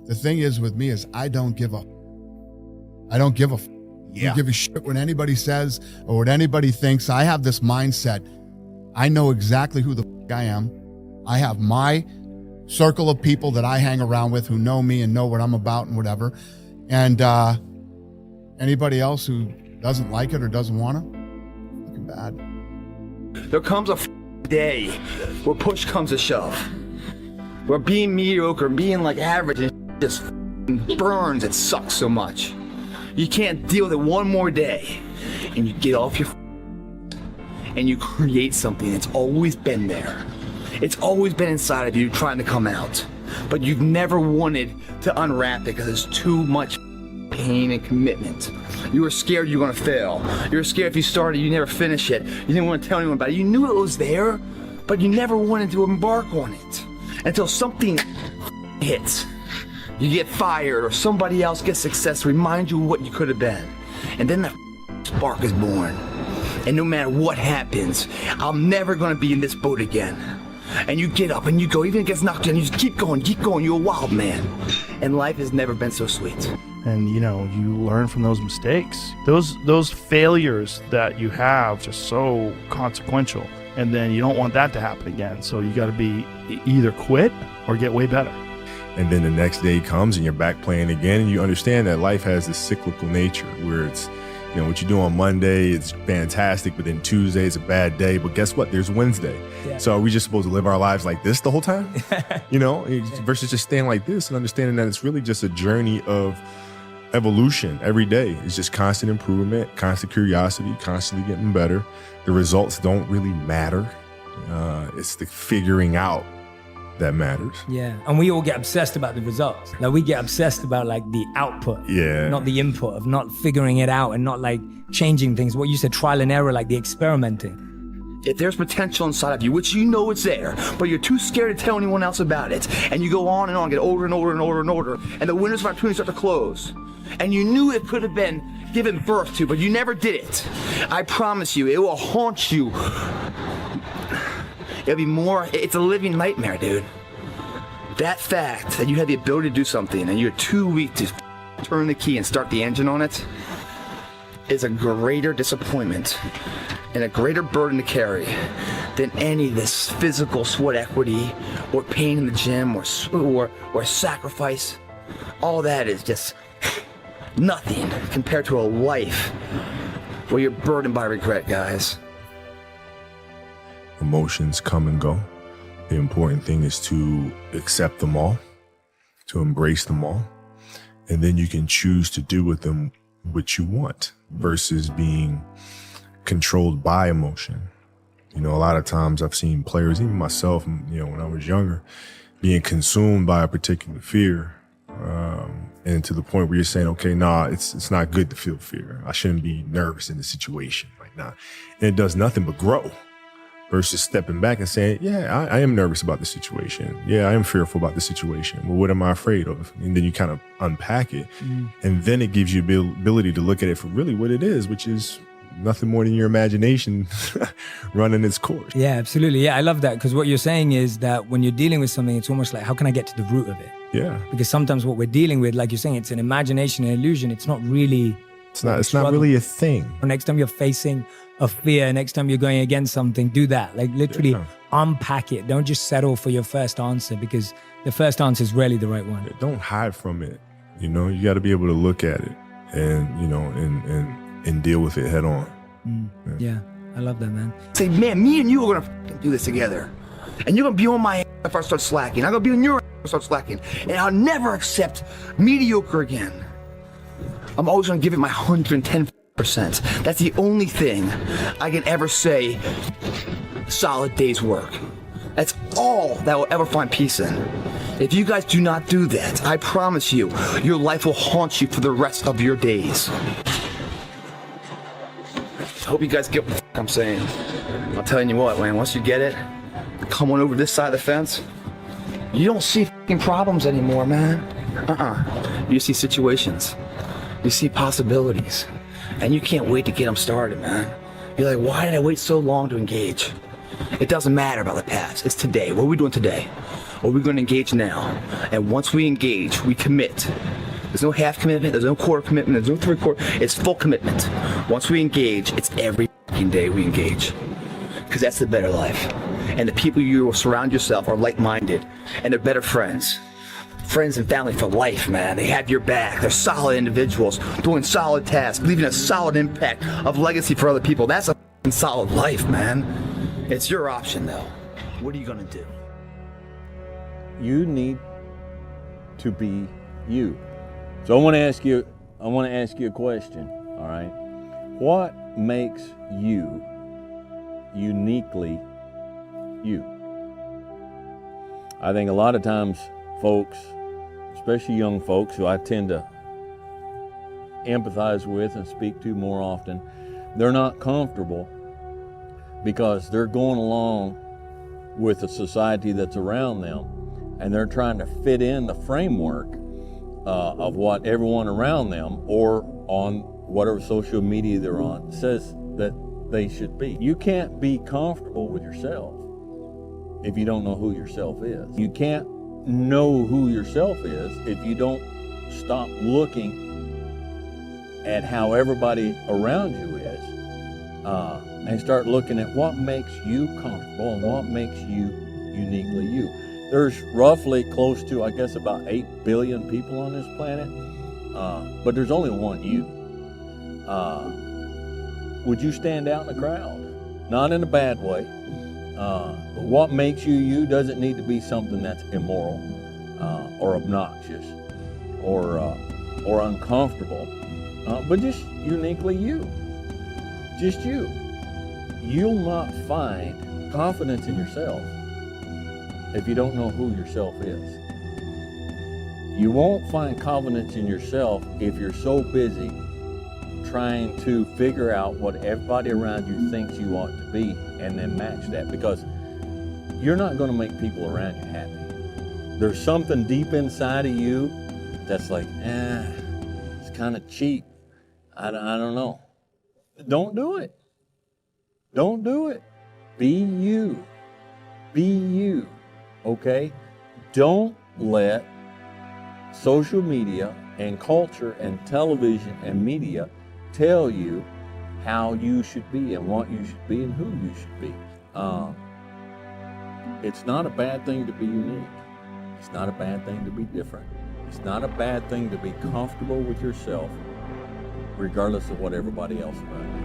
the thing is with me is I don't give a Yeah. don't give a shit what anybody says or what anybody thinks. I have this mindset. I know exactly who the I am. I have my circle of people that I hang around with who know me and know what I'm about and whatever. And anybody else who doesn't like it or doesn't want to, fucking bad. There comes a day where push comes to shove, where being mediocre, being like average, just burns. It sucks so much. You can't deal with it one more day, and you get off your and you create something that's always been there. It's always been inside of you trying to come out, but you've never wanted to unwrap it because there's too much pain and commitment. You were scared you were gonna fail. You were scared if you started, you never finish it. You didn't want to tell anyone about it. You knew it was there, but you never wanted to embark on it until something hits. You get fired or somebody else gets success, remind you of what you could have been. And then that spark is born. And no matter what happens, I'm never gonna be in this boat again. And you get up and you go, even if it gets knocked down, you just keep going, you're a wild man. And life has never been so sweet. And you learn from those mistakes. Those failures that you have just so consequential. And then you don't want that to happen again. So you gotta be either quit or get way better. And then the next day comes and you're back playing again, and you understand that life has this cyclical nature where it's, what you do on Monday, it's fantastic, but then Tuesday is a bad day. But guess what? There's Wednesday. Yeah. So are we just supposed to live our lives like this the whole time? Versus just staying like this and understanding that it's really just a journey of evolution every day. It's just constant improvement, constant curiosity, constantly getting better. The results don't really matter. It's the figuring out that matters. Yeah, and we all get obsessed about the results. Like we get obsessed about like the output, not the input, of not figuring it out and not like changing things. What you said, trial and error, like the experimenting. If there's potential inside of you, which you know it's there, but you're too scared to tell anyone else about it, and you go on, get older and older and older and older, and the windows of opportunity start to close, and you knew it could have been given birth to, but you never did it. I promise you, it will haunt you. It's a living nightmare, dude. That fact that you had the ability to do something and you're too weak to turn the key and start the engine on it is a greater disappointment and a greater burden to carry than any of this physical sweat equity or pain in the gym or sacrifice. All that is just nothing compared to a life where you're burdened by regret, guys. Emotions come and go. The important thing is to accept them all, to embrace them all, and then you can choose to do with them what you want versus being controlled by emotion. A lot of times I've seen players, even myself, when I was younger, being consumed by a particular fear, and to the point where you're saying, okay, it's not good to feel fear. I shouldn't be nervous in the situation. And it does nothing but grow. Versus stepping back and saying, yeah, I am nervous about the situation. Yeah, I am fearful about the situation. Well, what am I afraid of? And then you kind of unpack it. And then it gives you the ability to look at it for really what it is, which is nothing more than your imagination running its course. Yeah, absolutely. Yeah, I love that. Because what you're saying is that when you're dealing with something, it's almost like, how can I get to the root of it? Yeah. Because sometimes what we're dealing with, like you're saying, it's an imagination, an illusion. It's not really... It's not really a thing. Next time you're facing a fear, next time you're going against something, do that. Like literally unpack it. Don't just settle for your first answer, because the first answer is rarely the right one. Don't hide from it. You got to be able to look at it and, and deal with it head on. Yeah, I love that, man. Say, man, me and you are going to do this together. And you're going to be on my ass if I start slacking. I'm going to be on your ass if I start slacking. And I'll never accept mediocre again. I'm always going to give it my 110%. That's the only thing I can ever say solid day's work. That's all that will ever find peace in. If you guys do not do that, I promise you, your life will haunt you for the rest of your days. I hope you guys get what I'm saying. I'm telling you what, man, once you get it, come on over this side of the fence, you don't see problems anymore, man. You see situations. You see possibilities, and you can't wait to get them started, man. You're like, why did I wait so long to engage? It doesn't matter about the past. It's today. What are we doing today? or we're going to engage now. And once we engage, we commit. There's no half commitment, there's no quarter commitment, there's no three-quarter, it's full commitment. Once we engage, it's every day we engage. Because that's the better life. And the people you will surround yourself are like-minded, and they're better friends. Friends and family for life, man. They have your back. They're solid individuals, doing solid tasks, leaving a solid impact of legacy for other people. That's a solid life, man. It's your option, though. What are you gonna do? You need to be you. So I want to ask you a question, all right? What makes you uniquely you? I think a lot of times folks, especially young folks who I tend to empathize with and speak to more often, they're not comfortable because they're going along with the society that's around them, and they're trying to fit in the framework of what everyone around them or on whatever social media they're on says that they should be. You can't be comfortable with yourself if you don't know who yourself is. You can't know who yourself is if you don't stop looking at how everybody around you is and start looking at what makes you comfortable and what makes you uniquely you. There's roughly close to, I guess, about 8 billion people on this planet, but there's only one you. Would you stand out in the crowd? Not in a bad way. But what makes you you doesn't need to be something that's immoral or obnoxious or uncomfortable, but just uniquely you. Just you. You'll not find confidence in yourself if you don't know who yourself is. You won't find confidence in yourself if you're so busy trying to figure out what everybody around you thinks you ought to be and then match that, because you're not going to make people around you happy. There's something deep inside of you that's like, it's kind of cheap. I don't know. Don't do it. Don't do it. Be you. Be you. Okay? Don't let social media and culture and television and media tell you how you should be and what you should be and who you should be. It's not a bad thing to be unique. It's not a bad thing to be different. It's not a bad thing to be comfortable with yourself, regardless of what everybody else around you